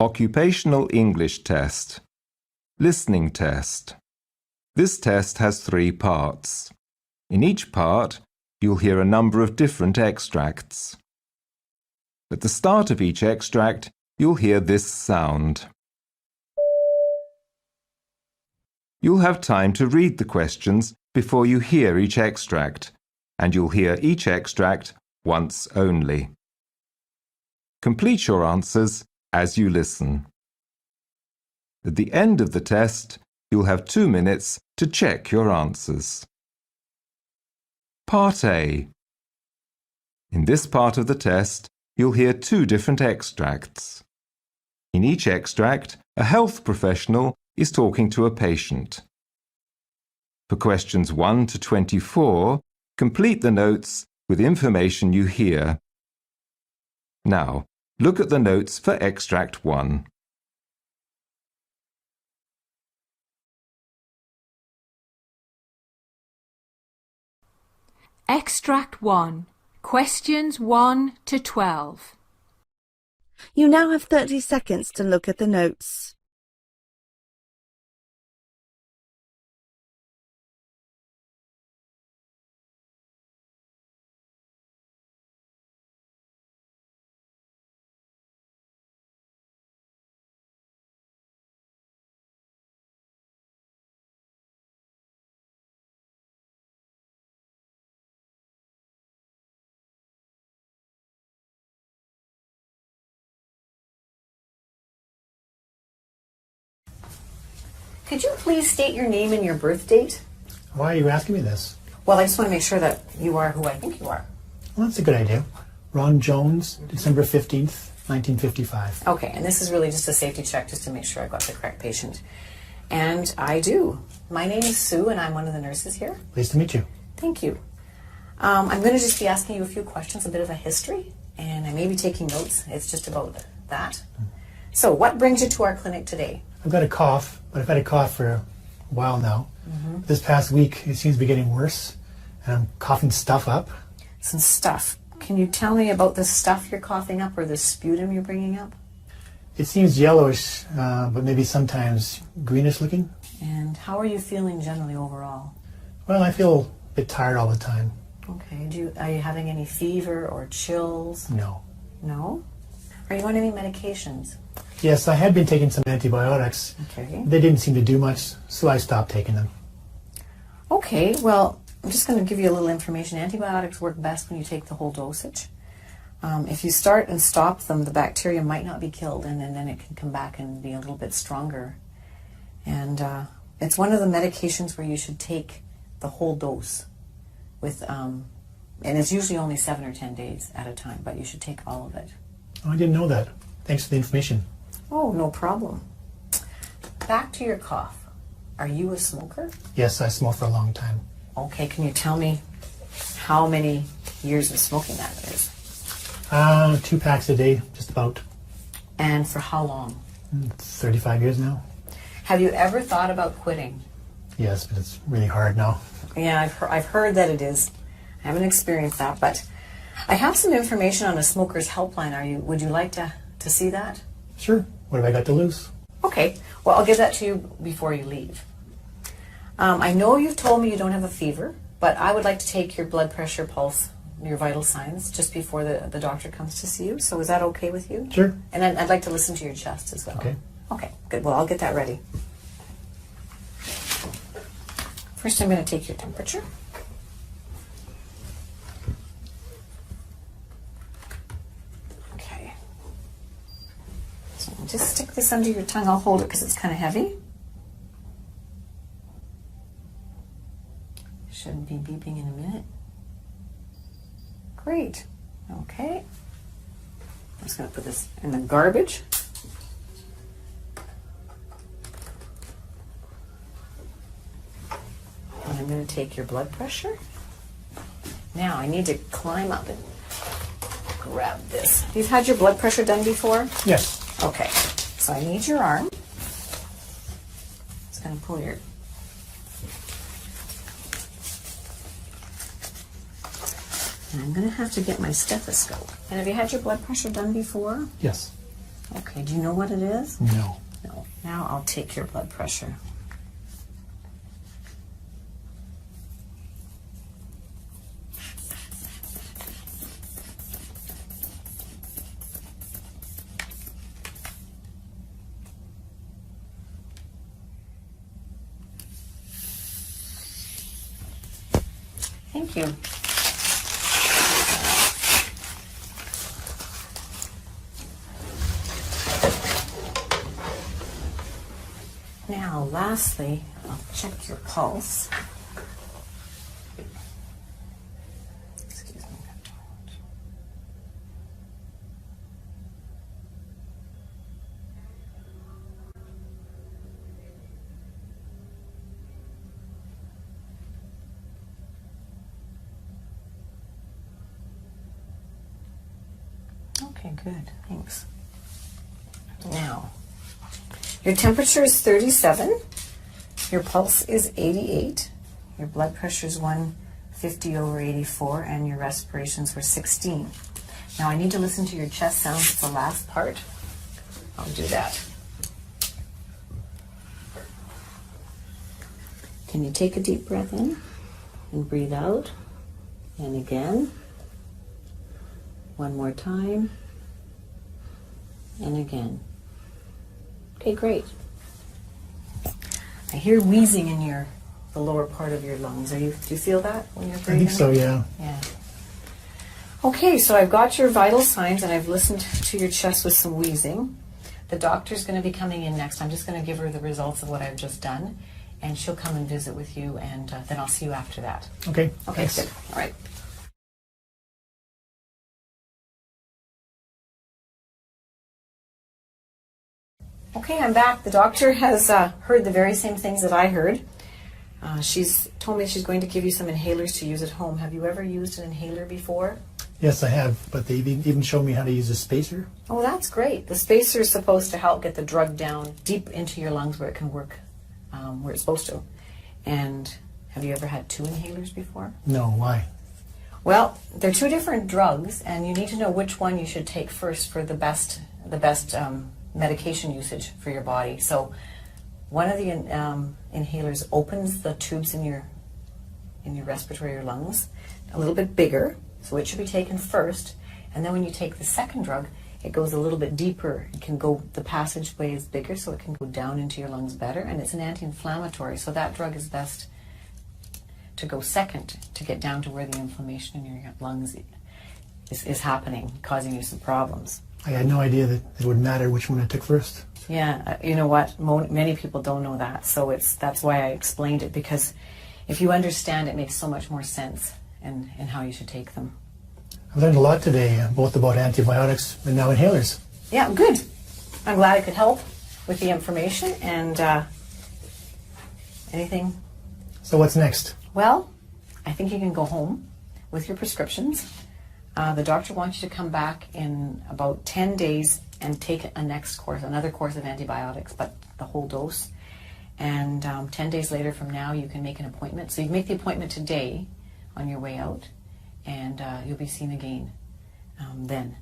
Occupational English Test. Listening Test. This test has 3 parts. In each part, you'll hear a number of different extracts. At the start of each extract, you'll hear this sound. You'll have time to read the questions before you hear each extract, and you'll hear each extract once only. Complete your answers as you listen. At the end of the test, you'll have 2 minutes to check your answers. Part A. In this part of the test, you'll hear 2 different extracts. In each extract, a health professional is talking to a patient. For questions 1 to 24, complete the notes with information you hear. Now, look at the notes for extract 1. Extract 1. Questions 1 to 12. You now have 30 seconds to look at the notes. Could you please state your name and your birth date? Why are you asking me this? Well, I just want to make sure that you are who I think you are. Well, that's a good idea. Ron Jones, December 15th, 1955. Okay, and this is really just a safety check just to make sure I got the correct patient. And I do. My name is Sue, and I'm one of the nurses here. Pleased to meet you. Thank you. I'm going to just be asking you a few questions, a bit of a history, and I may be taking notes. It's just about that. So, what brings you to our clinic today? I've got a cough, but I've had a cough for a while now. This past week, it seems to be getting worse, and I'm coughing stuff up. Some stuff. Can you tell me about the stuff you're coughing up or the sputum you're bringing up? It seems yellowish, but maybe sometimes greenish looking. And how are you feeling generally overall? Well, I feel a bit tired all the time. Okay. Are you having any fever or chills? No. No? Are you on any medications? Yes, I had been taking some antibiotics. Okay. They didn't seem to do much, so I stopped taking them. Okay, well, I'm just going to give you a little information. Antibiotics work best when you take the whole dosage. If you start and stop them, the bacteria might not be killed, and then it can come back and be a little bit stronger. And it's one of the medications where you should take the whole dose with, and it's usually only 7 or 10 days at a time, but you should take all of it. Oh, I didn't know that. Thanks for the information. Oh, no problem. Back to your cough. Are you a smoker? Yes, I smoked for a long time. Okay, can you tell me how many years of smoking that is? 2 packs a day, just about. And for how long? 35 years now. Have you ever thought about quitting? Yes, but it's really hard now. Yeah, I've heard that it is. I haven't experienced that, but I have some information on a smoker's helpline. Would you like to see that? Sure. What have I got to lose? Okay. Well, I'll give that to you before you leave. I know you've told me you don't have a fever, but I would like to take your blood pressure, pulse, your vital signs just before the doctor comes to see you. So is that okay with you? Sure. And I'd like to listen to your chest as well. Okay. Okay, good. Well, I'll get that ready. First, I'm going to take your temperature. Okay. So just stick this under your tongue. I'll hold it because it's kind of heavy. Should be beeping in a minute. Great. Okay. I'm just going to put this in the garbage. And I'm going to take your blood pressure. Now I need to climb up and grab this. You've had your blood pressure done before? Yes. Okay. So I need your arm. Just going to pull your... And I'm going to have to get my stethoscope. And have you had your blood pressure done before? Yes. Okay, do you know what it is? No. No. Now I'll take your blood pressure. Thank you. Now, lastly, I'll check your pulse. Excuse me. Okay, good. Thanks. Now, your temperature is 37, your pulse is 88, your blood pressure is 150/84, and your respirations were 16. Now I need to listen to your chest sounds. It's the last part. I'll do that. Can you take a deep breath in and breathe out? And again. One more time. And again. Okay, great. I hear wheezing in the lower part of your lungs. Do you feel that when you're breathing? I think so, yeah. Yeah. Okay, so I've got your vital signs and I've listened to your chest with some wheezing. The doctor's going to be coming in next. I'm just going to give her the results of what I've just done, and she'll come and visit with you, and then I'll see you after that. Okay. Okay, Thanks. good. All right. Okay, I'm back. The doctor has heard the very same things that I heard. She's told me she's going to give you some inhalers to use at home. Have you ever used an inhaler before? Yes, I have, but they even showed me how to use a spacer. Oh, that's great. The spacer is supposed to help get the drug down deep into your lungs where it can work where it's supposed to. And have you ever had 2 inhalers before? No, why? Well, they're 2 different drugs, and you need to know which one you should take first for the best medication usage for your body. So one of the inhalers opens the tubes in your respiratory lungs a little bit bigger, so it should be taken first. And then when you take the second drug, it goes a little bit deeper. It can go, the passageway is bigger, so it can go down into your lungs better, and it's an anti-inflammatory, so that drug is best to go second to get down to where the inflammation in your lungs is happening, causing you some problems. I had no idea that it would matter which one I took first. Yeah, you know what? Many people don't know that, so that's why I explained it, because if you understand, it makes so much more sense in how you should take them. I've learned a lot today, both about antibiotics and now inhalers. Yeah, good. I'm glad I could help with the information, and anything. So what's next? Well, I think you can go home with your prescriptions. The doctor wants you to come back in about 10 days and take another course of antibiotics, but the whole dose. And 10 days later from now, you can make an appointment. So you make the appointment today on your way out, and you'll be seen again then.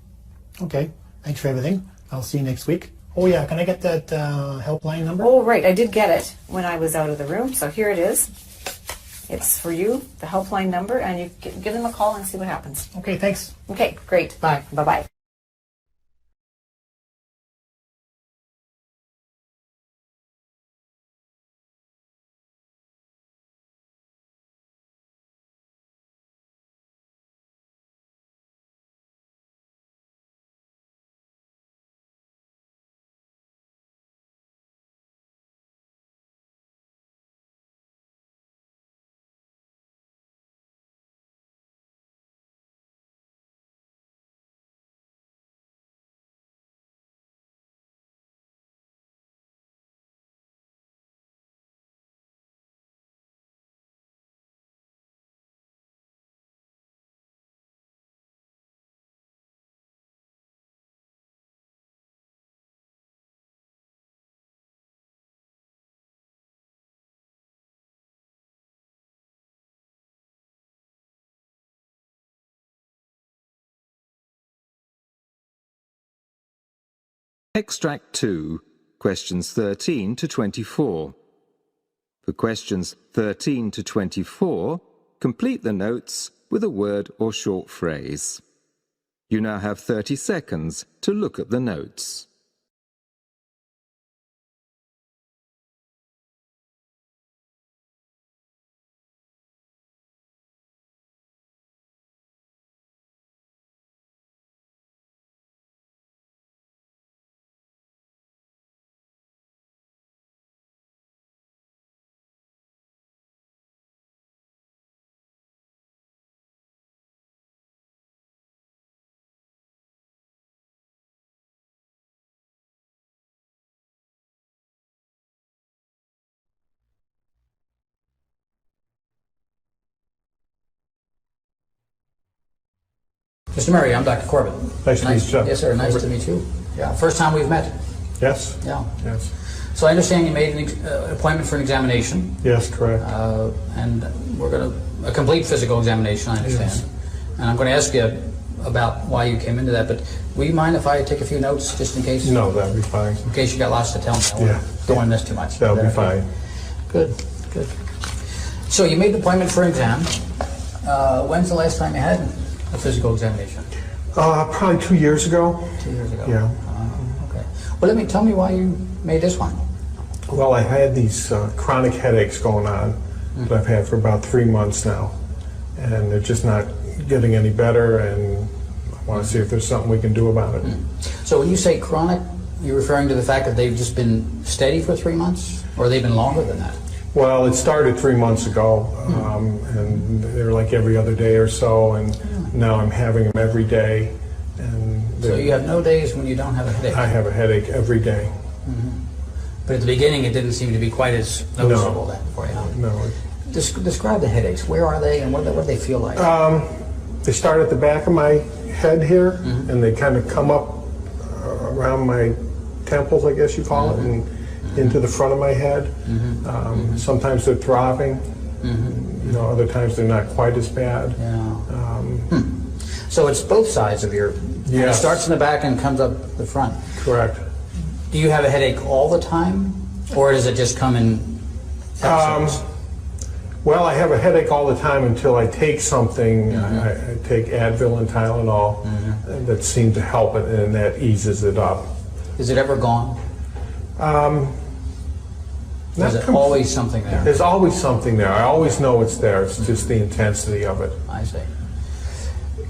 Okay, thanks for everything. I'll see you next week. Oh yeah, can I get that helpline number? Oh, right, I did get it when I was out of the room, so here it is. It's for you, the helpline number, and you give them a call and see what happens. Okay, thanks. Okay, great. Bye. Bye-bye. Extract 2, questions 13 to 24. For questions 13 to 24, complete the notes with a word or short phrase. You now have 30 seconds to look at the notes. Mr. Murray, I'm Dr. Corbett. Nice to meet you. Yes, sir. Nice to meet you. Yeah, first time we've met. Yes. Yeah. Yes. So I understand you made an appointment for an examination. Yes, correct. And we're going to a complete physical examination. I understand. Yes. And I'm going to ask you about why you came into that. But will you mind if I take a few notes just in case? No, that'd be fine. In case you got lots to tell me. Don't want to miss too much. That'll be fine. Good. Good. So you made an appointment for an exam. When's the last time you had a physical examination? Probably 2 years ago. 2 years ago. Yeah. Okay. Well, tell me why you made this one. Well, I had these chronic headaches going on that I've had for about 3 months now, and they're just not getting any better, and I want to see if there's something we can do about it. So when you say chronic, you're referring to the fact that they've just been steady for 3 months, or they've been longer than that? Well, it started 3 months ago, and they were like every other day or so, and now I'm having them every day. And So you have no days when you don't have a headache? I have a headache every day. But at the beginning, it didn't seem to be quite as noticeable then for you. No. Describe the headaches. Where are they, and what do they feel like? They start at the back of my head here, and they kind of come up around my temples, I guess you call it, and into the front of my head. Sometimes they're throbbing. You know, other times they're not quite as bad. So it's both sides of your... Yes. It starts in the back and comes up the front. Correct. Do you have a headache all the time, or does it just come in episodes? Well, I have a headache all the time until I take something. I take Advil and Tylenol that seem to help it, and that eases it up. Is it ever gone? Is it always something there? There's always something there. I always know it's there. It's just the intensity of it. I see.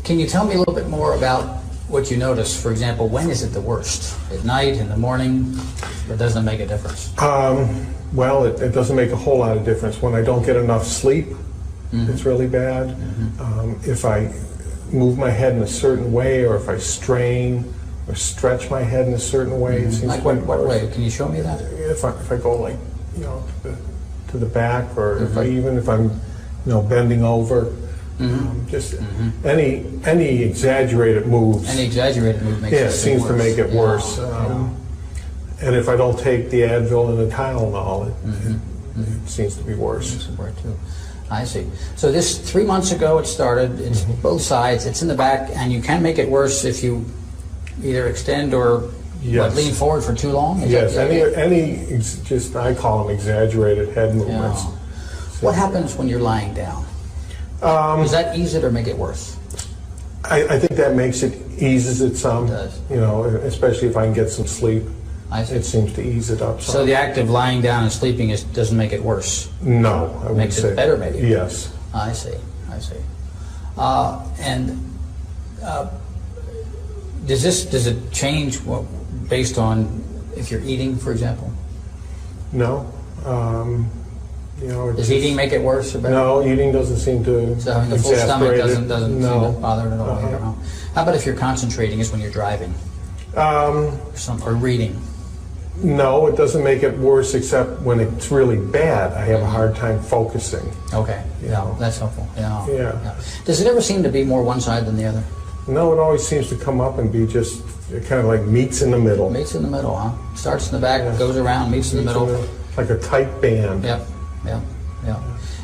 Can you tell me a little bit more about what you notice? For example, when is it the worst? At night, in the morning, or doesn't it make a difference? Well, it doesn't make a whole lot of difference. When I don't get enough sleep, it's really bad. If I move my head in a certain way, or if I strain or stretch my head in a certain way, it seems Like to be what worse. way? Can you show me that? If I go like, you know, to the back, or if I'm, you know, bending over, just any exaggerated moves. Any exaggerated move makes it worse. Seems to make it worse. And if I don't take the Advil and the Tylenol, it seems to be worse. Makes it worse too. I see. So this 3 months ago it started. It's both sides. It's in the back, and you can make it worse if you either extend or lean forward for too long. Yes. Just I call them exaggerated head movements. What happens when you're lying down? Does that ease it or make it worse? I think that makes it, eases it some. It does. You know, especially if I can get some sleep. I see. It seems to ease it up some. So the act of lying down and sleeping doesn't make it worse? No, I wouldn't Makes say. it better, maybe? Yes. I see. I see. Does it change based on if you're eating, for example? No. You know, Does eating make it worse or better? No, eating doesn't seem to So having a full stomach doesn't seem to bother it at all either, huh? How about if you're concentrating, is when you're driving? Or reading? No, it doesn't make it worse, except when it's really bad, I have a hard time focusing. Okay, know. That's helpful. Yeah. Does it ever seem to be more one side than the other? No, it always seems to come up and be just kind of like meets in the middle. Meets in the middle, huh? Starts in the back, goes around, meets in the middle. Like a tight band. Yep.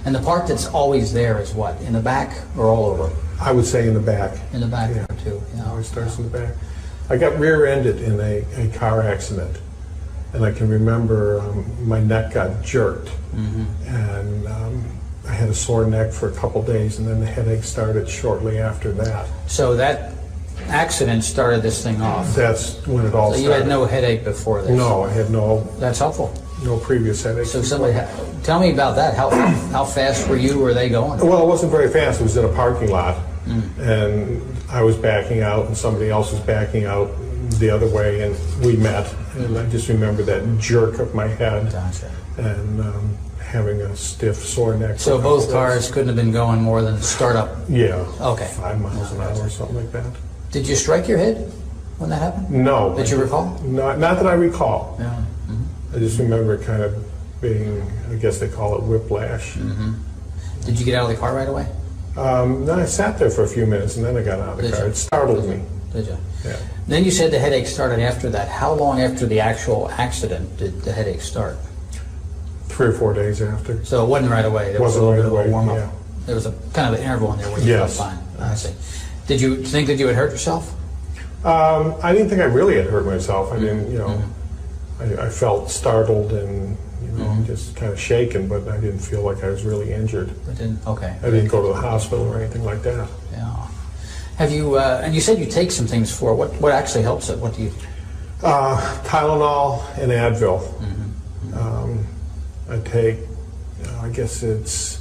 And the part that's always there is what? In the back or all over? I would say in the back. In the back Yeah. there too. It always starts in the back. I got rear-ended in a car accident, and I can remember my neck got jerked, and I had a sore neck for a couple days, and then the headache started shortly after that. So that accident started this thing off. That's when it all So started. you had no headache before this? No, I had That's helpful. no previous headache. So tell me about that. How fast were you? Were they going? Well, it wasn't very fast. It was in a parking lot, and I was backing out, and somebody else was backing out the other way, and we met. And I just remember that jerk of my head, Gotcha. and having a stiff, sore neck. So both cars couldn't have been going more than startup. Yeah. Okay. 5 miles an hour or something like that. Did you strike your head when that happened? No. That you recall? Not that I recall. Yeah. I just remember it kind of being, I guess they call it whiplash. Did you get out of the car right away? Then I sat there for a few minutes, and then I got out of the Did car. you? It startled me. Did you? Yeah. Then you said the headache started after that. How long after the actual accident did the headache start? 3 or 4 days after. So it wasn't right away. There was a Wasn't little right bit of away, a warm up. yeah. There was a kind of an interval in there where you Yes. felt fine. I see. Did you think that you had hurt yourself? I didn't think I really had hurt myself. I didn't, I felt startled and, just kind of shaken, but I didn't feel like I was really injured. It didn't. Okay. I didn't go to the hospital or anything like that. Yeah. Have you? And you said you take some things for it. What actually helps it? What do you? Tylenol and Advil. I take, I guess it's,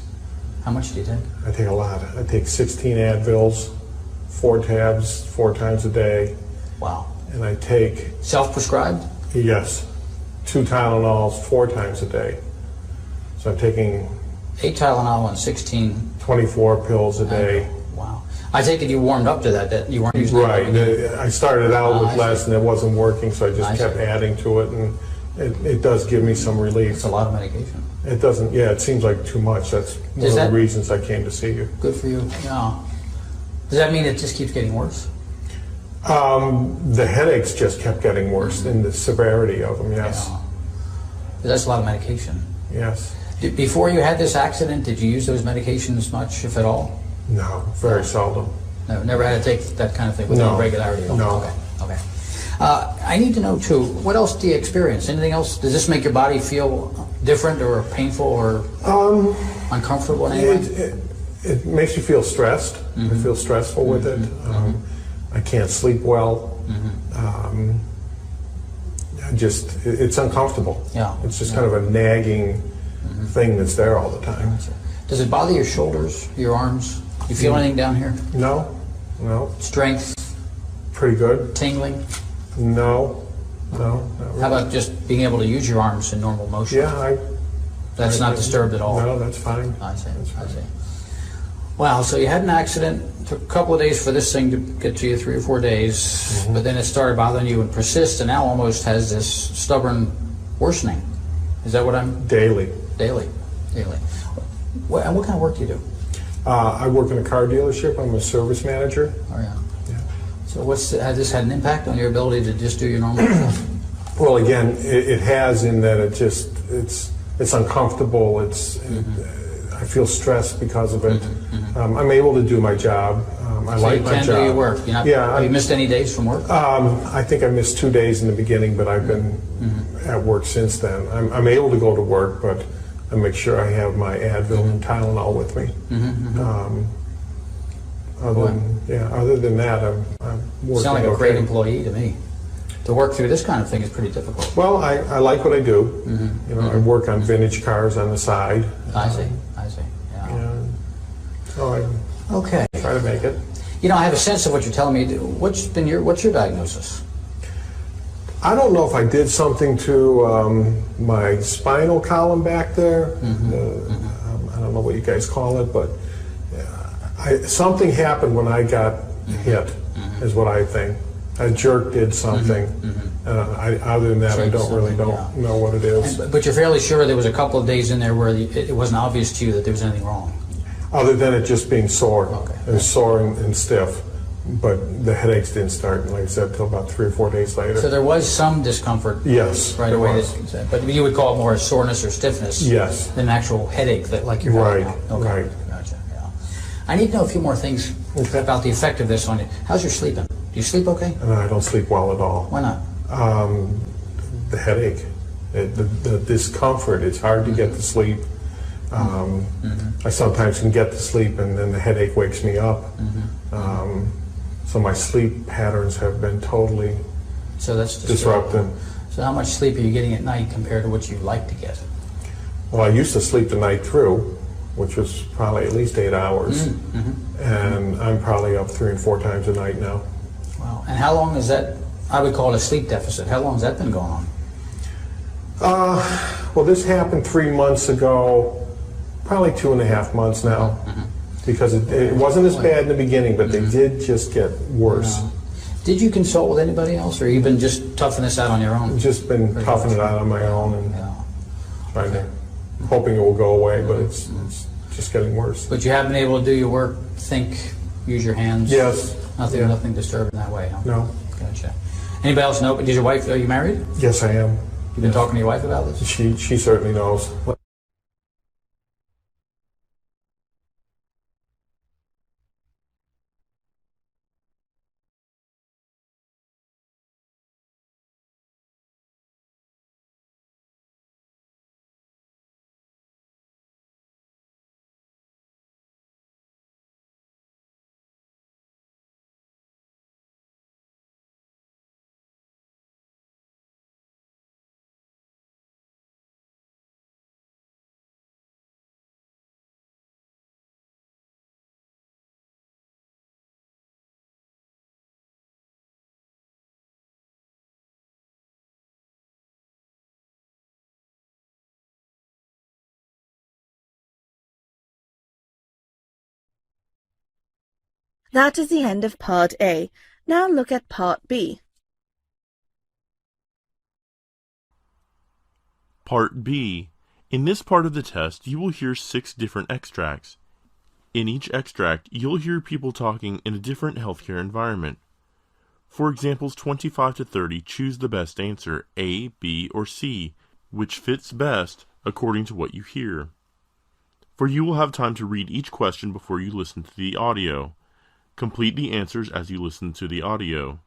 How much do you take? I take a lot. I take 16 Advils, 4 tabs, 4 times a day, Wow. and I take, Self-prescribed? yes, 2 Tylenols 4 times a day. So I'm taking 8 Tylenol and 16. 24 pills a day. Wow. I take it you warmed up to that you weren't using Right. I started out I with see. less and it wasn't working, so I just I kept see. adding to it, and it does give me some relief. It's a lot of medication. It doesn't, yeah, it seems like too much. That's one Does of that- the reasons I came to see you. Good for you. Yeah. Does that mean it just keeps getting worse? The headaches just kept getting worse, and the severity of them, yes. Yeah. That's a lot of medication. Yes. Before you had this accident, did you use those medications much, if at all? No, very seldom. No, never had to take that kind of thing with No. any regularity at all? No. Okay. Okay. I need to know, too, what else do you experience? Anything else? Does this make your body feel different or painful or uncomfortable in any way? It makes you feel stressed. I feel stressful with it. I can't sleep well. It's uncomfortable. Yeah. It's just kind of a nagging thing that's there all the time. Does it bother your shoulders, your arms? You feel anything down here? No, Strength, pretty good. tingling? No, not really. How about just being able to use your arms in normal motion? Yeah, That's not disturbed at all? No, that's fine. I see. That's I fine. see. Wow, so you had an accident, took a couple of days for this thing to get to you, 3 or 4 days, but then it started bothering you and persist, and now almost has this stubborn worsening. Is that what I'm... Daily. Daily. What kind of work do you do? I work in a car dealership. I'm a service manager. Oh, yeah. Yeah. So has this had an impact on your ability to just do your normal stuff? Well, again, it has in that it's uncomfortable. I feel stressed because of it. I'm able to do my job. I like my job. So you can do your work? Have you missed any days from work? I think I missed 2 days in the beginning, but I've been at work since then. I'm able to go to work, but I make sure I have my Advil and Tylenol with me. Other than that, I'm working. You sound like a okay. great employee to me. To work through this kind of thing is pretty difficult. Well, I like what I do. I work on vintage cars on the side. I see. Yeah. And so I Okay. try to make it. I have a sense of what you're telling me. What's your diagnosis? I don't know if I did something to my spinal column back there. I don't know what you guys call it, but something happened when I got hit, is what I think. A jerk did something. Other than that, I don't know what it is. But you're fairly sure there was a couple of days in there where it wasn't obvious to you that there was anything wrong? Other than it just being sore. Okay. It was sore and stiff. But the headaches didn't start, like I said, until about 3 or 4 days later. So there was some discomfort Yes, right there away. was. But you would call it more soreness or stiffness Yes. than an actual headache like you're having Right, now. Okay. right. Gotcha. Yeah. I need to know a few more things about the effect of this on you. How's your sleeping? Do You sleep okay? And I don't sleep well at all. Why not? The headache, the discomfort. It's hard to get to sleep. I sometimes can get to sleep and then the headache wakes me up. So my sleep patterns have been totally disrupted. So how much sleep are you getting at night compared to what you like to get? Well, I used to sleep the night through, which was probably at least 8 hours. And I'm probably up 3 and 4 times a night now. Wow. And how long is that? I would call it a sleep deficit. How long has that been going on? Well, this happened 3 months ago, probably 2.5 months now. Because it wasn't as bad in the beginning, but they did just get worse. Did you consult with anybody else, or you been just toughing this out on your own? Just been toughing it out on my own and trying to, hoping it will go away, but it's just getting worse. But you have been able to do your work, think, use your hands? Yes. Nothing disturbing that way, huh? No. Gotcha. Anybody else know? Did your wife, are you married? Yes, I am. You've been talking to your wife about this? She certainly knows. That is the end of Part A. Now look at Part B. Part B. In this part of the test, you will hear 6 different extracts. In each extract, you'll hear people talking in a different healthcare environment. For examples 25 to 30, choose the best answer, A, B, or C, which fits best according to what you hear. For you will have time to read each question before you listen to the audio. Complete the answers as you listen to the audio.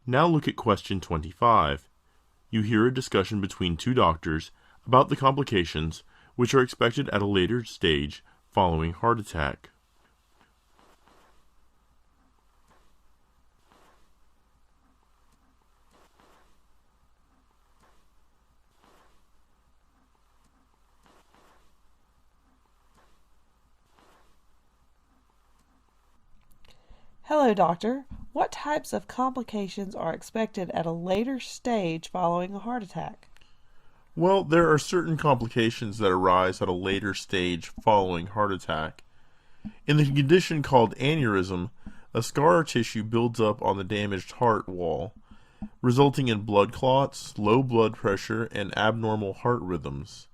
Now look at question 25. You hear a discussion between 2 doctors about the complications which are expected at a later stage following heart attack. Hello, doctor. What types of complications are expected at a later stage following a heart attack? Well, there are certain complications that arise at a later stage following heart attack. In the condition called aneurysm, a scar tissue builds up on the damaged heart wall, resulting in blood clots, low blood pressure, and abnormal heart rhythms.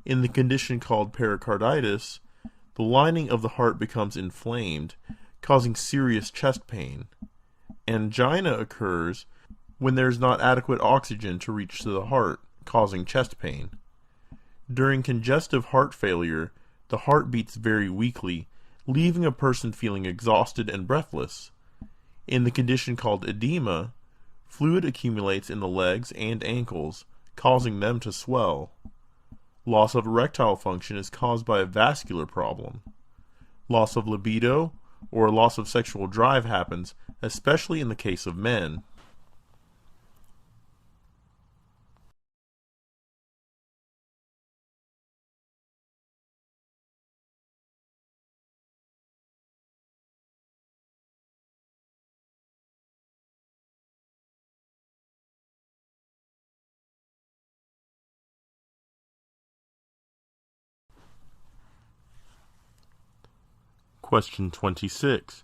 In the condition called pericarditis, the lining of the heart becomes inflamed, causing serious chest pain. Angina occurs when there is not adequate oxygen to reach to the heart, causing chest pain. During congestive heart failure, the heart beats very weakly, leaving a person feeling exhausted and breathless. In the condition called edema, fluid accumulates in the legs and ankles, causing them to swell. Loss of erectile function is caused by a vascular problem. Loss of libido or loss of sexual drive happens, especially in the case of men. Question 26.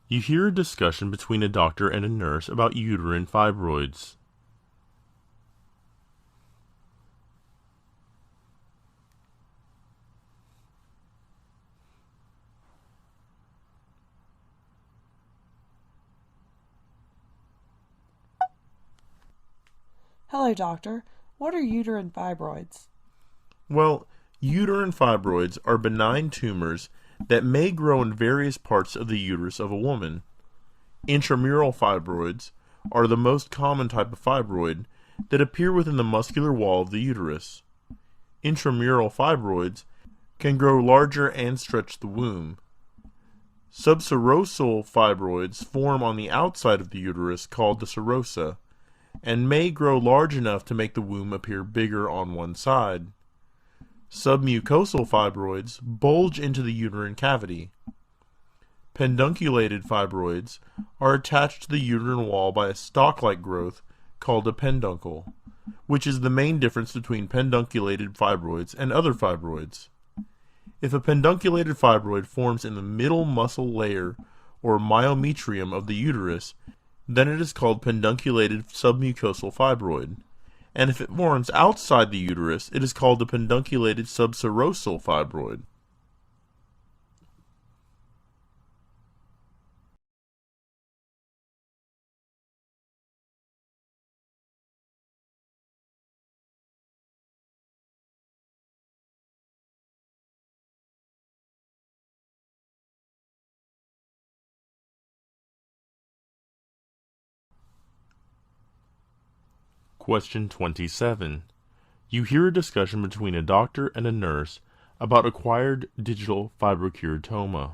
You hear a discussion between a doctor and a nurse about uterine fibroids. Hello, doctor. What are uterine fibroids? Well, uterine fibroids are benign tumors that may grow in various parts of the uterus of a woman. Intramural fibroids are the most common type of fibroid that appear within the muscular wall of the uterus. Intramural fibroids can grow larger and stretch the womb. Subserosal fibroids form on the outside of the uterus called the serosa, and may grow large enough to make the womb appear bigger on one side. Submucosal fibroids bulge into the uterine cavity. Pedunculated fibroids are attached to the uterine wall by a stalk-like growth called a peduncle, which is the main difference between pedunculated fibroids and other fibroids. If a pedunculated fibroid forms in the middle muscle layer or myometrium of the uterus, then it is called pedunculated submucosal fibroid, and if it forms outside the uterus, it is called a pedunculated subserosal fibroid. Question 27. You hear a discussion between a doctor and a nurse about acquired digital fibrokeratoma.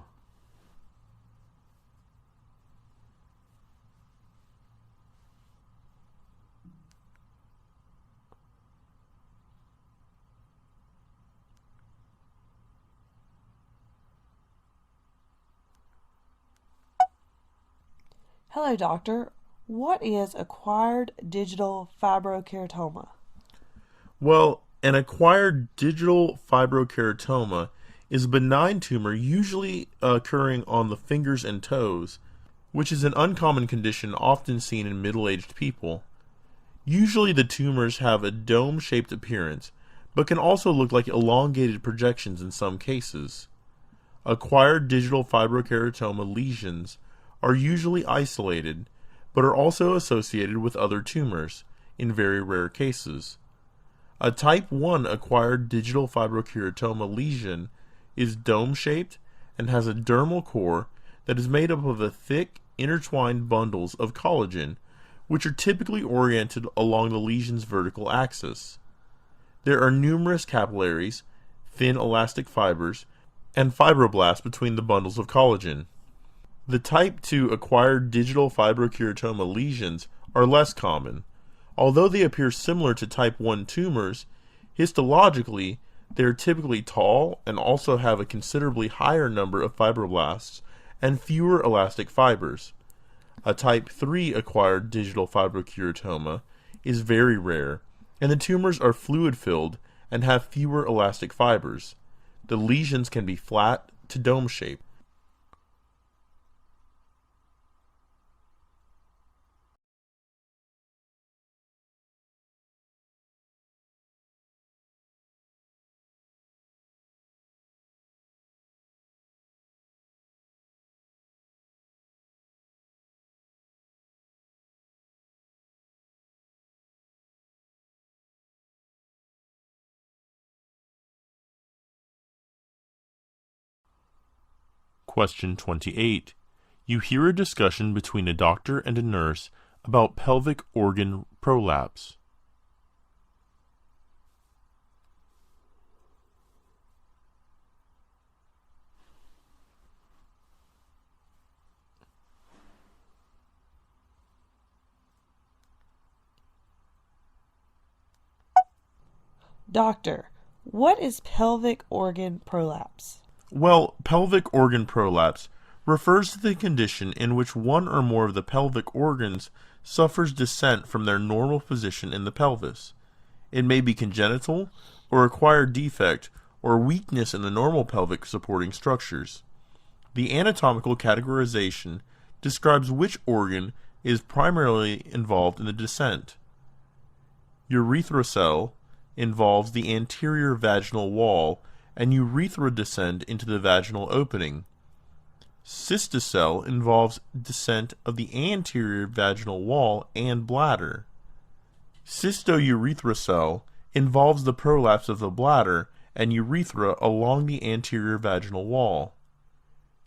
Hello, doctor. What is acquired digital fibrokeratoma? Well, an acquired digital fibrokeratoma is a benign tumor usually occurring on the fingers and toes, which is an uncommon condition often seen in middle-aged people. Usually the tumors have a dome-shaped appearance, but can also look like elongated projections in some cases. Acquired digital fibrokeratoma lesions are usually isolated, but are also associated with other tumors, in very rare cases. A type 1 acquired digital fibrokeratoma lesion is dome-shaped and has a dermal core that is made up of a thick, intertwined bundles of collagen, which are typically oriented along the lesion's vertical axis. There are numerous capillaries, thin elastic fibers, and fibroblasts between the bundles of collagen. The type 2 acquired digital fibrokeratoma lesions are less common. Although they appear similar to type 1 tumors, histologically they are typically tall and also have a considerably higher number of fibroblasts and fewer elastic fibers. A type 3 acquired digital fibrokeratoma is very rare, and the tumors are fluid-filled and have fewer elastic fibers. The lesions can be flat to dome-shaped. Question 28. You hear a discussion between a doctor and a nurse about pelvic organ prolapse. Doctor, what is pelvic organ prolapse? Well, pelvic organ prolapse refers to the condition in which one or more of the pelvic organs suffers descent from their normal position in the pelvis. It may be congenital, or acquired defect, or weakness in the normal pelvic supporting structures. The anatomical categorization describes which organ is primarily involved in the descent. Urethral involves the anterior vaginal wall, and urethra descend into the vaginal opening. Cystocele involves descent of the anterior vaginal wall and bladder. Cystourethral involves the prolapse of the bladder and urethra along the anterior vaginal wall.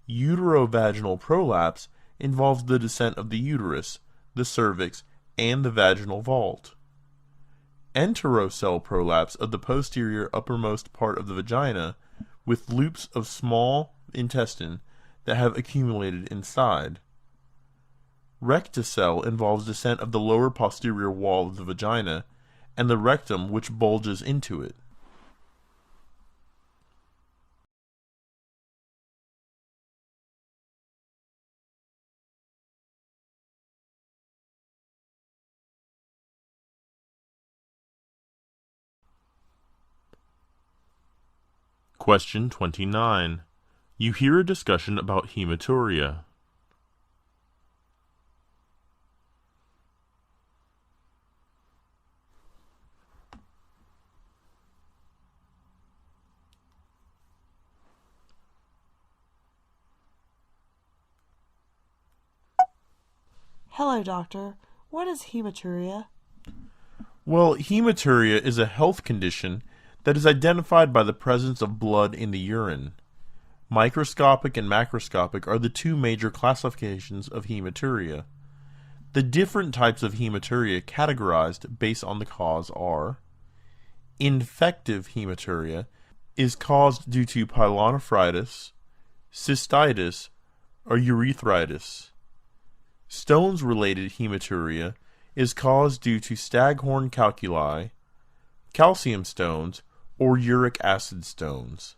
Uterovaginal prolapse involves the descent of the uterus, the cervix, and the vaginal vault. Enterocell prolapse of the posterior uppermost part of the vagina with loops of small intestine that have accumulated inside. Rectocell involves descent of the lower posterior wall of the vagina and the rectum which bulges into it. Question 29. You hear a discussion about hematuria. Hello, doctor. What is hematuria? Well, hematuria is a health condition that is identified by the presence of blood in the urine. Microscopic and macroscopic are the two major classifications of hematuria. The different types of hematuria categorized based on the cause are: infective hematuria is caused due to pyelonephritis, cystitis, or urethritis. Stones-related hematuria is caused due to staghorn calculi, calcium stones, or uric acid stones.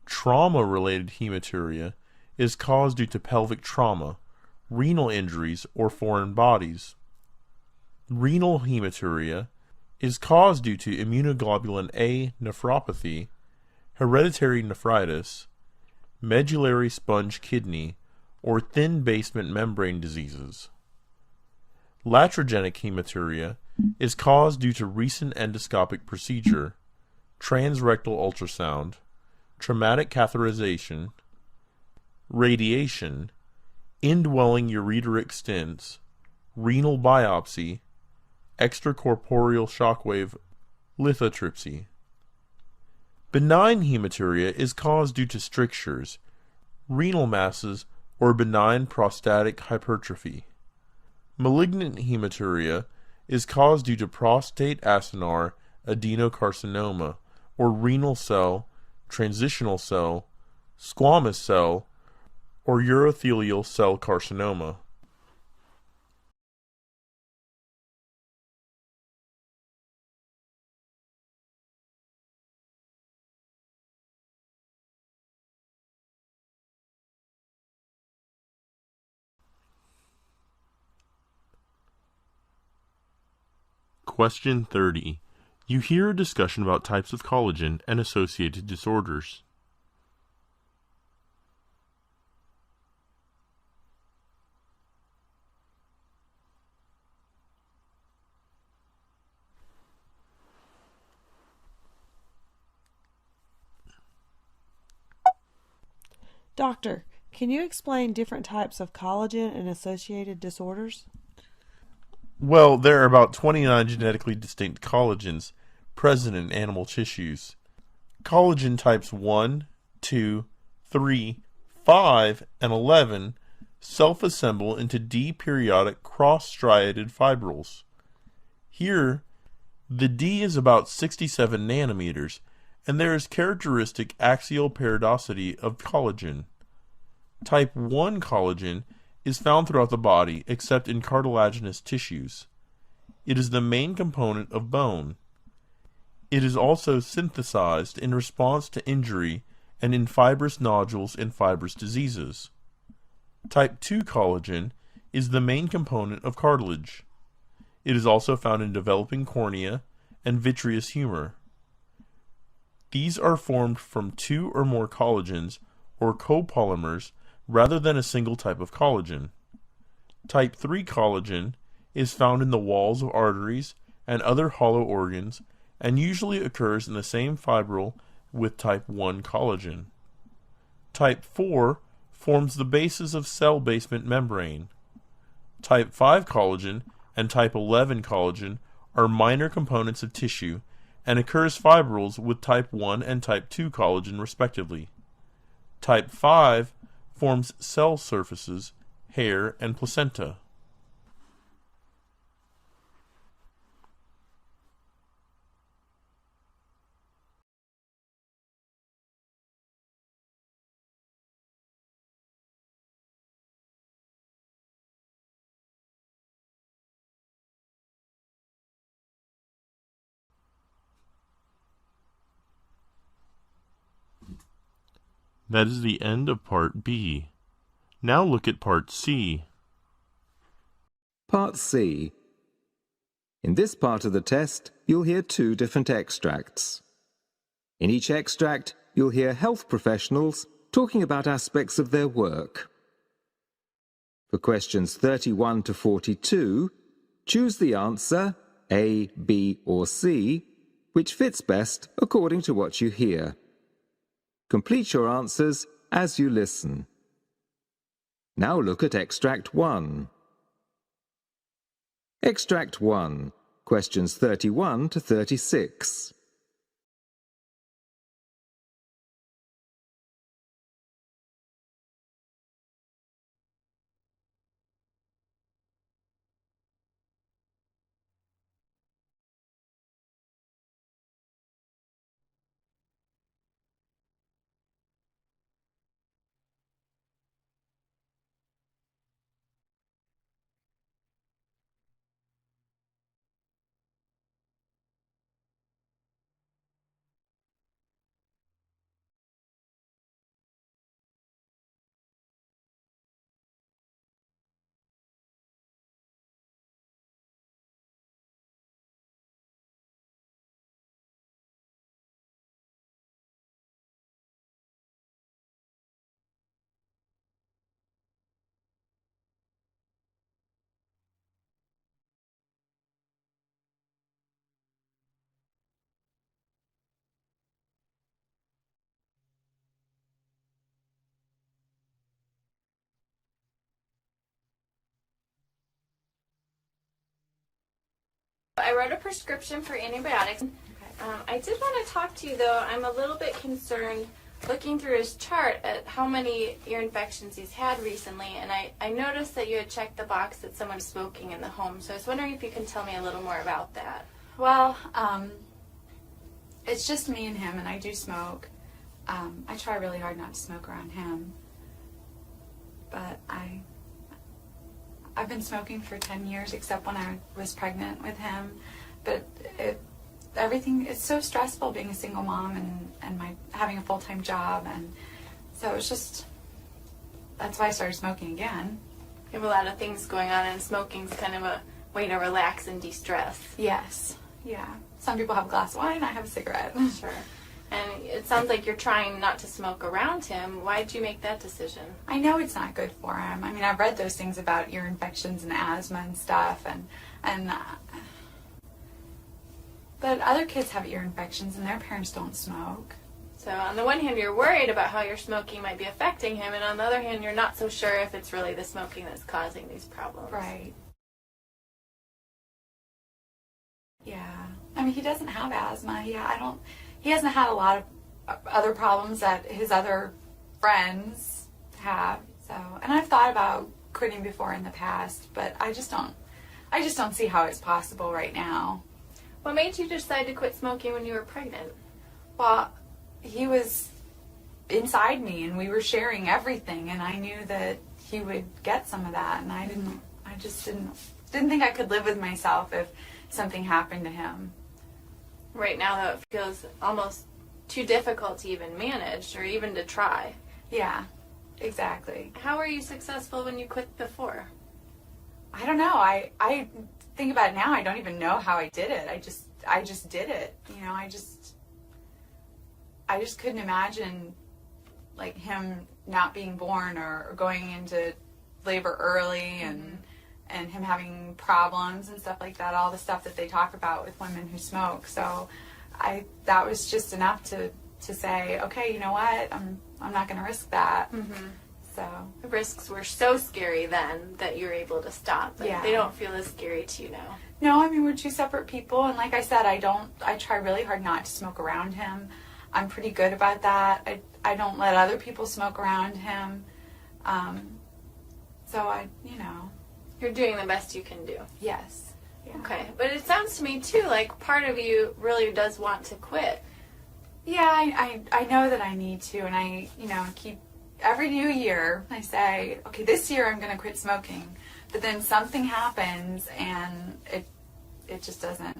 Trauma-related hematuria is caused due to pelvic trauma, renal injuries, or foreign bodies. Renal hematuria is caused due to immunoglobulin A nephropathy, hereditary nephritis, medullary sponge kidney, or thin basement membrane diseases. Latrogenic hematuria is caused due to recent endoscopic procedure, transrectal ultrasound, traumatic catheterization, radiation, indwelling ureteric stents, renal biopsy, extracorporeal shockwave lithotripsy. Benign hematuria is caused due to strictures, renal masses, or benign prostatic hypertrophy. Malignant hematuria is caused due to prostate acinar adenocarcinoma, or renal cell, transitional cell, squamous cell, or urothelial cell carcinoma. Question 30. You hear a discussion about types of collagen and associated disorders. Doctor, can you explain different types of collagen and associated disorders? Well, there are about 29 genetically distinct collagens present in animal tissues. Collagen types 1, 2, 3, 5, and 11 self-assemble into D-periodic cross-striated fibrils. Here, the D is about 67 nanometers, and there is characteristic axial periodicity of collagen. Type 1 collagen is found throughout the body except in cartilaginous tissues. It is the main component of bone. It is also synthesized in response to injury and in fibrous nodules and fibrous diseases. Type 2 collagen is the main component of cartilage. It is also found in developing cornea and vitreous humor. These are formed from 2 or more collagens or copolymers rather than a single type of collagen. Type 3 collagen is found in the walls of arteries and other hollow organs and usually occurs in the same fibril with type 1 collagen. Type 4 forms the basis of cell basement membrane. Type 5 collagen and type 11 collagen are minor components of tissue and occurs fibrils with type 1 and type 2 collagen respectively. Type 5 forms cell surfaces hair, and placenta. That is the end of Part B. Now look at Part C. Part C. In this part of the test, you'll hear two different extracts. In each extract, you'll hear health professionals talking about aspects of their work. For questions 31 to 42, choose the answer A, B, or C, which fits best according to what you hear. Complete your answers as you listen. Now look at Extract 1. Extract 1, questions 31 to 36. I wrote a prescription for antibiotics. I did want to talk to you though. I'm a little bit concerned looking through his chart at how many ear infections he's had recently, and I noticed that you had checked the box that someone's smoking in the home, so I was wondering if you can tell me a little more about that. Well, it's just me and him, and I do smoke. I try really hard not to smoke around him, but I've been smoking for 10 years, except when I was pregnant with him. But it's so stressful being a single mom and having a full-time job, and so it's just, that's why I started smoking again. You have a lot of things going on, and smoking's kind of a way to relax and de-stress. Yes, yeah. Some people have a glass of wine, I have a cigarette. Sure. And it sounds like you're trying not to smoke around him. Why did you make that decision? I know it's not good for him. I mean, I've read those things about ear infections and asthma and stuff, but other kids have ear infections and their parents don't smoke. So on the one hand, you're worried about how your smoking might be affecting him, and on the other hand, you're not so sure if it's really the smoking that's causing these problems. Right. Yeah. I mean, he doesn't have asthma. He hasn't had a lot of other problems that his other friends have. So, and I've thought about quitting before in the past, but I just don't see how it's possible right now. What made you decide to quit smoking when you were pregnant? Well, he was inside me and we were sharing everything, and I knew that he would get some of that, and I just didn't think I could live with myself if something happened to him. Right now, though, it feels almost too difficult to even manage or even to try. Yeah, exactly. How were you successful when you quit before? I don't know. I think about it now, I don't even know how I did it. I just did it. You know, I just couldn't imagine like him not being born or going into labor early and him having problems and stuff like that, all the stuff that they talk about with women who smoke. So that was just enough to say, okay, you know what, I'm not going to risk that. Mm-hmm. So the risks were so scary then that you were able to stop, but yeah. They don't feel as scary to you now. No, I mean, we're two separate people, and like I said, I try really hard not to smoke around him. I'm pretty good about that. I don't let other people smoke around him. So You're doing the best you can do. yes. Yeah. Okay, but it sounds to me too like part of you really does want to quit. Yeah, I know that I need to, and I keep every new year I say, okay, this year I'm going to quit smoking, but then something happens and it just doesn't.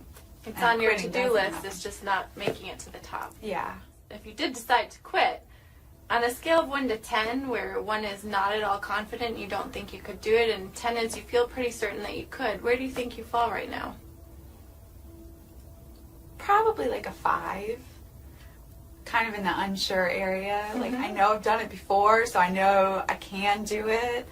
It's and on your quitting to-do doesn't list, happen. it's just not making it to the top. Yeah. If you did decide to quit, on a scale of 1 to 10, where 1 is not at all confident, you don't think you could do it, and 10 is you feel pretty certain that you could, where do you think you fall right now? Probably like a 5. Kind of in the unsure area. Like, I know I've done it before, so I know I can do it,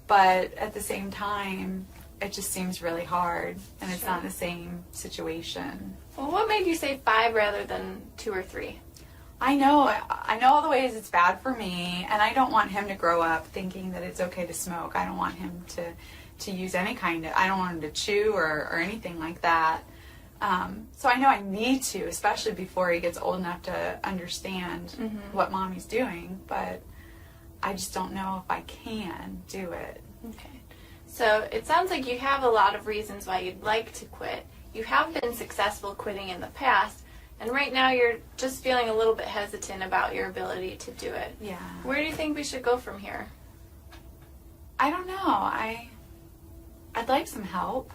but at the same time, it just seems really hard, and it's not the same situation. Well, what made you say 5 rather than 2 or 3? I know all the ways it's bad for me, and I don't want him to grow up thinking that it's okay to smoke. I don't want him to use any kind of, I don't want him to chew or anything like that. So I know I need to, especially before he gets old enough to understand what mommy's doing, but I just don't know if I can do it. Okay. So it sounds like you have a lot of reasons why you'd like to quit. You have been successful quitting in the past, and right now you're just feeling a little bit hesitant about your ability to do it. Yeah. Where do you think we should go from here? I don't know. I'd like some help.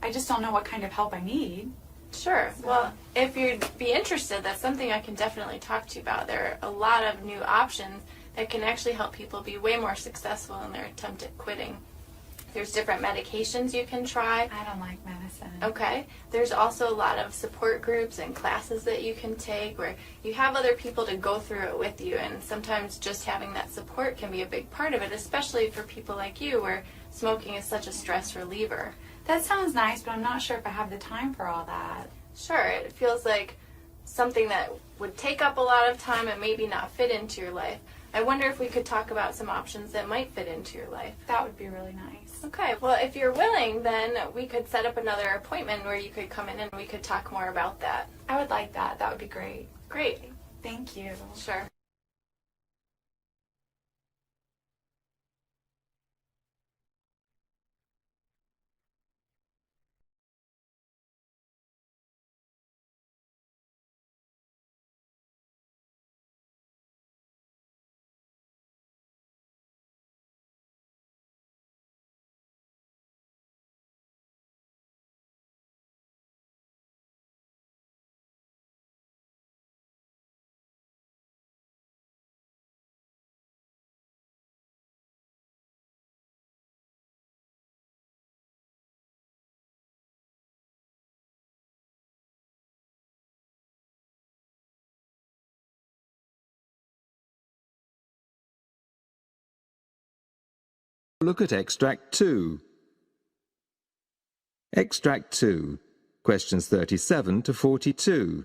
I just don't know what kind of help I need. Sure. Well, if you'd be interested, that's something I can definitely talk to you about. There are a lot of new options that can actually help people be way more successful in their attempt at quitting. There's different medications you can try. I don't like medicine. Okay. There's also a lot of support groups and classes that you can take where you have other people to go through it with you, and sometimes just having that support can be a big part of it, especially for people like you where smoking is such a stress reliever. That sounds nice, but I'm not sure if I have the time for all that. Sure, it feels like something that would take up a lot of time and maybe not fit into your life. I wonder if we could talk about some options that might fit into your life. That would be really nice. Okay, well, if you're willing, then we could set up another appointment where you could come in and we could talk more about that. I would like that. That would be great. Great. Thank you. Sure. Look at Extract 2. Extract 2, questions 37 to 42.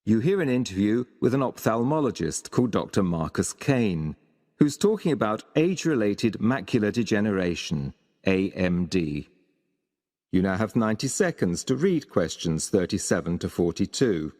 You hear an interview with an ophthalmologist called Dr. Marcus Kane, who's talking about age-related macular degeneration, AMD. You now have 90 seconds to read questions 37 to 42.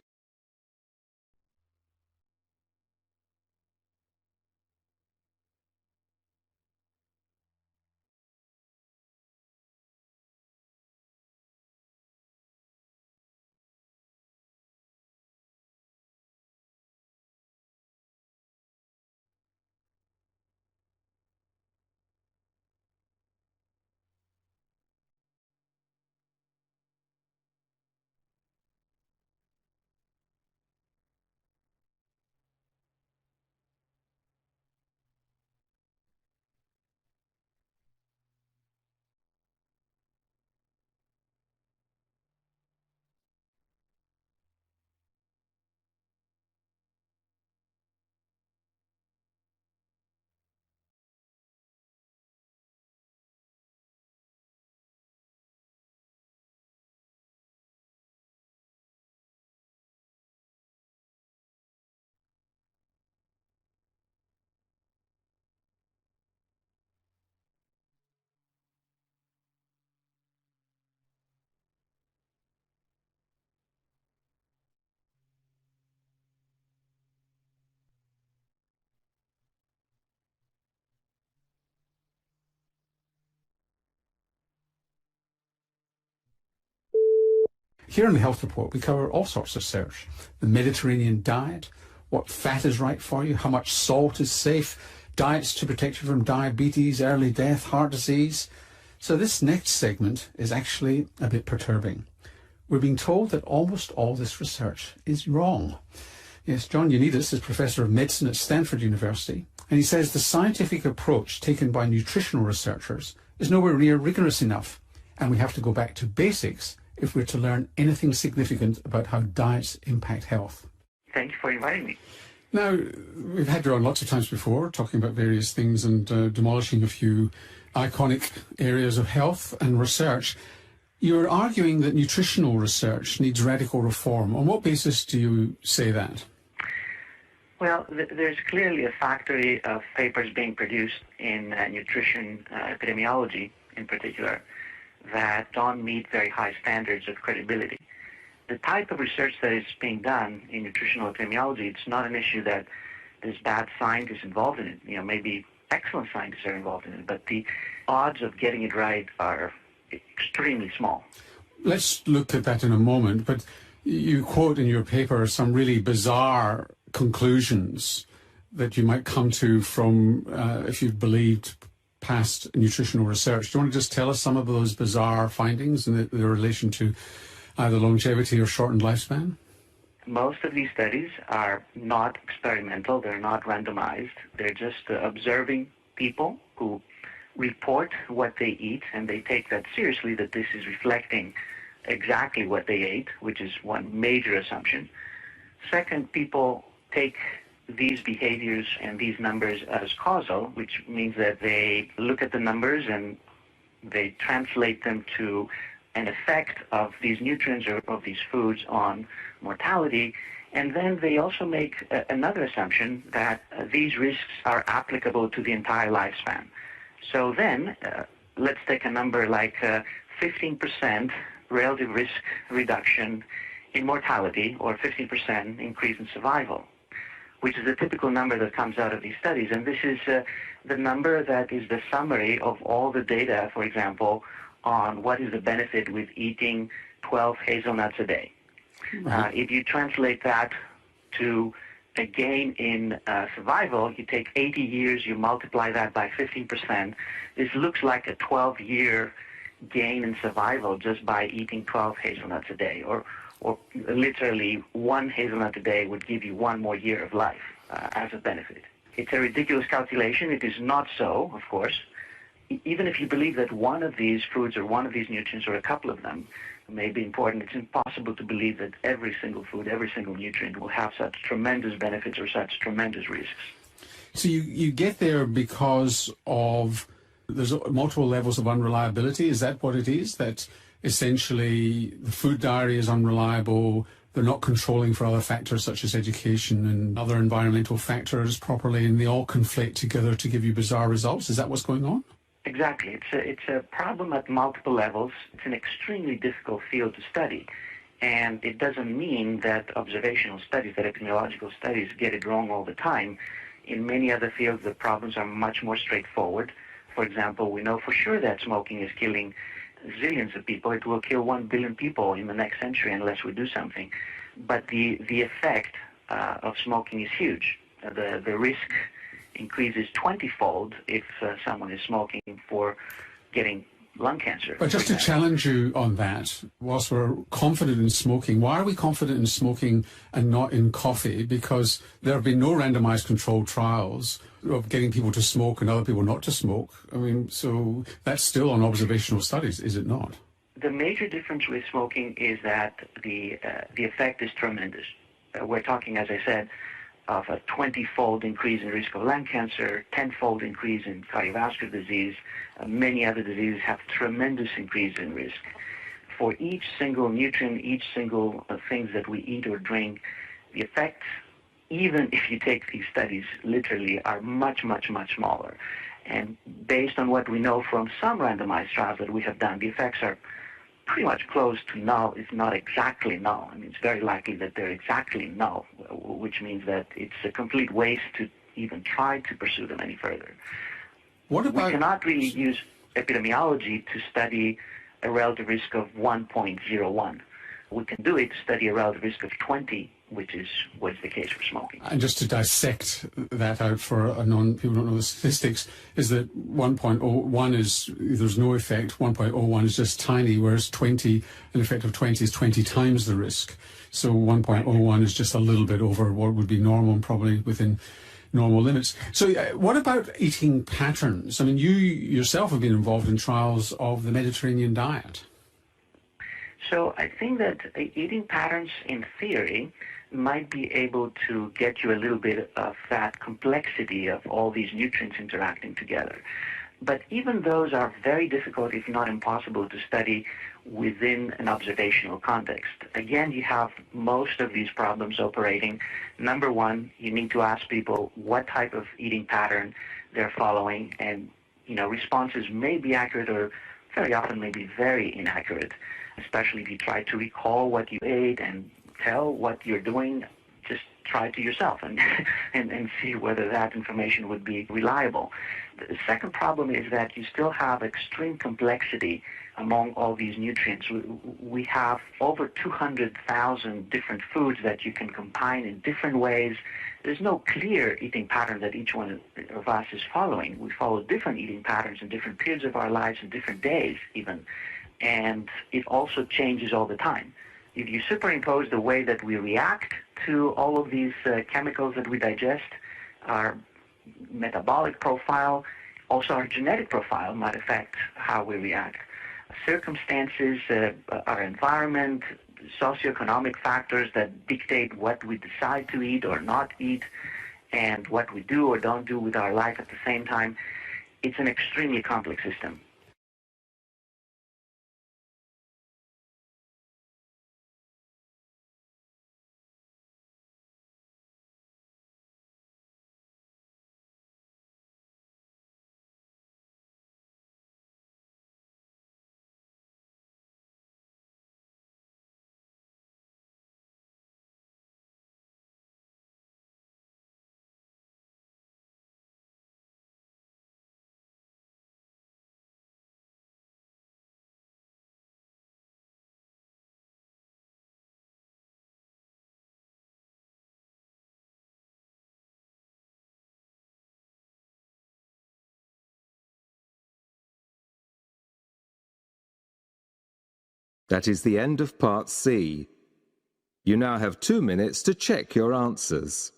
Here in the health report, we cover all sorts of research. The Mediterranean diet, what fat is right for you, how much salt is safe, diets to protect you from diabetes, early death, heart disease. So this next segment is actually a bit perturbing. We're being told that almost all this research is wrong. Yes, John Ioannidis is Professor of Medicine at Stanford University, and he says the scientific approach taken by nutritional researchers is nowhere near rigorous enough, and we have to go back to basics if we're to learn anything significant about how diets impact health. Thank you for inviting me. Now, we've had you on lots of times before, talking about various things and demolishing a few iconic areas of health and research. You're arguing that nutritional research needs radical reform. On what basis do you say that? Well, there's clearly a factory of papers being produced in nutrition epidemiology in particular that don't meet very high standards of credibility. The type of research that is being done in nutritional epidemiology, it's not an issue that there's bad scientists involved in it. You know, maybe excellent scientists are involved in it, but the odds of getting it right are extremely small. Let's look at that in a moment, but you quote in your paper some really bizarre conclusions that you might come to from if you've believed past nutritional research. Do you want to just tell us some of those bizarre findings in the relation to either longevity or shortened lifespan? Most of these studies are not experimental, they're not randomized, they're just observing people who report what they eat, and they take that seriously, that this is reflecting exactly what they ate, which is one major assumption. Second, people take these behaviors and these numbers as causal, which means that they look at the numbers and they translate them to an effect of these nutrients or of these foods on mortality. And then they also make another assumption that these risks are applicable to the entire lifespan. So then, let's take a number like 15% relative risk reduction in mortality or 15% increase in survival, which is the typical number that comes out of these studies. And this is the number that is the summary of all the data, for example, on what is the benefit with eating 12 hazelnuts a day. If you translate that to a gain in survival, you take 80 years, you multiply that by 15%. This looks like a 12-year gain in survival just by eating 12 hazelnuts a day, or literally one hazelnut a day would give you one more year of life as a benefit. It's a ridiculous calculation. It is not so, of course. Even if you believe that one of these foods or one of these nutrients or a couple of them may be important, it's impossible to believe that every single food, every single nutrient will have such tremendous benefits or such tremendous risks. So you get there because of there's multiple levels of unreliability. Is that what it is? That essentially the food diary is unreliable, they're not controlling for other factors such as education and other environmental factors properly, and they all conflate together to give you bizarre results? Is that what's going on? Exactly. It's a problem at multiple levels. It's an extremely difficult field to study. And it doesn't mean that observational studies, that epidemiological studies get it wrong all the time. In many other fields, the problems are much more straightforward. For example, we know for sure that smoking is killing zillions of people. It will kill 1 billion people in the next century unless we do something. But the effect of smoking is huge. The risk increases 20-fold if someone is smoking for getting lung cancer. But just to challenge you on that, whilst we're confident in smoking, why are we confident in smoking and not in coffee? Because there have been no randomized controlled trials of getting people to smoke and other people not to smoke. I mean, so that's still on observational studies, is it not? The major difference with smoking is that the effect is tremendous. We're talking, as I said, of a 20-fold increase in risk of lung cancer, 10-fold increase in cardiovascular disease. Many other diseases have tremendous increase in risk. For each single nutrient, each single things that we eat or drink, the effects, even if you take these studies literally, are much, much, much smaller. And based on what we know from some randomized trials that we have done, the effects are pretty much close to null, if not exactly null. I mean, it's very likely that they're exactly null, which means that it's a complete waste to even try to pursue them any further. What about... We cannot really use epidemiology to study a relative risk of 1.01. We can do it to study a relative risk of 20, which is what's the case for smoking. And just to dissect that out for people who don't know the statistics, is that 1.01 is, there's no effect, 1.01 is just tiny, whereas 20, an effect of 20 is 20 times the risk. So 1.01 is just a little bit over what would be normal and probably within normal limits. So what about eating patterns? I mean, you yourself have been involved in trials of the Mediterranean diet. So I think that eating patterns, in theory, might be able to get you a little bit of that complexity of all these nutrients interacting together. But even those are very difficult, if not impossible, to study within an observational context. Again, you have most of these problems operating. Number one, you need to ask people what type of eating pattern they're following, and responses may be accurate or very often may be very inaccurate, especially if you try to recall what you ate and tell what you're doing. Just try it to yourself and see whether that information would be reliable. The second problem is that you still have extreme complexity among all these nutrients. We have over 200,000 different foods that you can combine in different ways. There's no clear eating pattern that each one of us is following. We follow different eating patterns in different periods of our lives and different days even. And it also changes all the time. If you superimpose the way that we react to all of these chemicals that we digest, our metabolic profile, also our genetic profile might affect how we react. Circumstances, our environment, socioeconomic factors that dictate what we decide to eat or not eat, and what we do or don't do with our life at the same time. It's an extremely complex system. That is the end of Part C. You now have 2 minutes to check your answers.